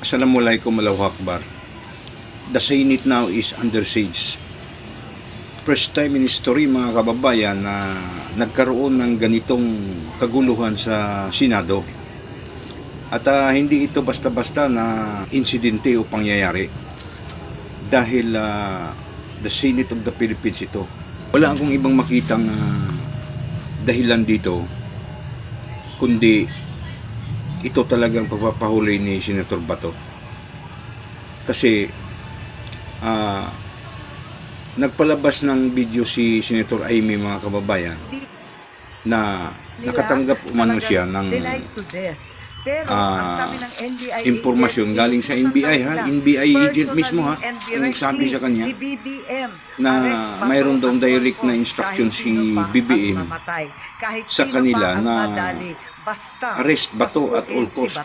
Assalamualaikum Allahu Akbar. The Senate now is under siege. First time in history mga kababayan na nagkaroon ng ganitong kaguluhan sa Senado. At hindi ito basta-basta na insidente o pangyayari. Dahil the Senate of the Philippines ito. Wala akong ibang makitang dahilan dito kundi ito talagang pagpapahuli ni Senator Bato. Kasi nagpalabas ng video si Senator Amy mga kababayan na nakatanggap umano siya ng impormasyon galing sa NBI NBI agent mismo ang nagsabi sa kanya na mayroon daw direct na instruction si BBM sa kanila na arrest Bato at all cost.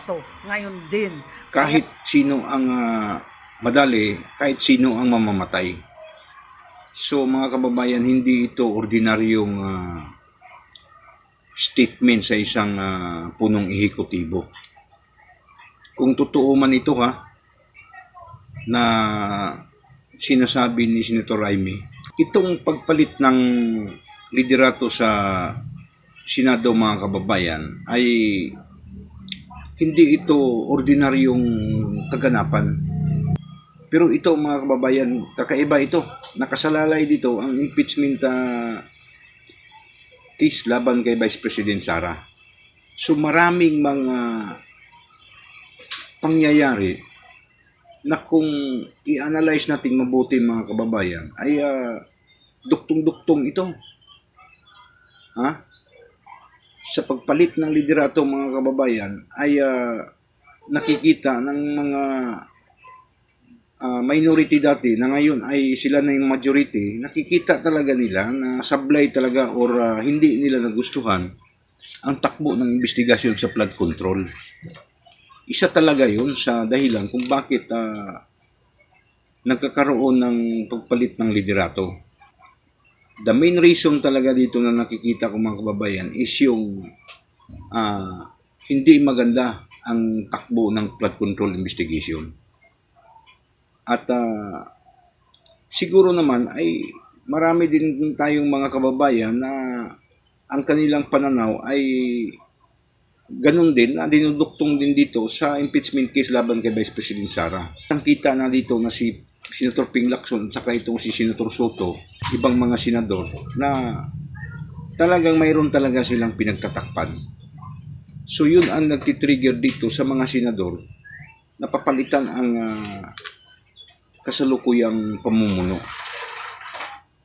Kahit sino ang madali, kahit sino ang mamamatay. So mga kababayan, hindi ito ordinaryong statement sa isang punong ehekutibo. Kung totoo man ito na sinasabi ni Senator Amy, itong pagpalit ng liderato sa Senado mga kababayan ay hindi ito ordinaryong kaganapan. Pero ito mga kababayan, kakaiba ito. Nakasalalay dito ang impeachment case laban kay Vice President Sara. So maraming mga pangyayari na kung i-analyze natin mabuti mga kababayan ay duktong-duktong ito. Sa pagpalit ng liderato mga kababayan ay nakikita ng mga minority dati na ngayon ay sila na yung majority, nakikita talaga nila na sablay talaga or hindi nila nagustuhan ang takbo ng investigasyon sa flood control. Isa talaga yun sa dahilan kung bakit nagkakaroon ng pagpalit ng liderato. The main reason talaga dito na nakikita ko mga kababayan is yung hindi maganda ang takbo ng flood control investigation. At siguro naman ay marami din tayong mga kababayan na ang kanilang pananaw ay ganun din na dinuduktong din dito sa impeachment case laban kay Vice President Sara. Ang kita na dito na si Senator Ping Lacson at saka itong si Senator Soto, ibang mga senador na talagang mayroon talaga silang pinagtatakpan. So yun ang nagtitrigger dito sa mga senador na papalitan ang kasalukuyang pamumuno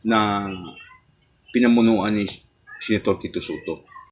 na pinamunuan ni Senator Tito Soto.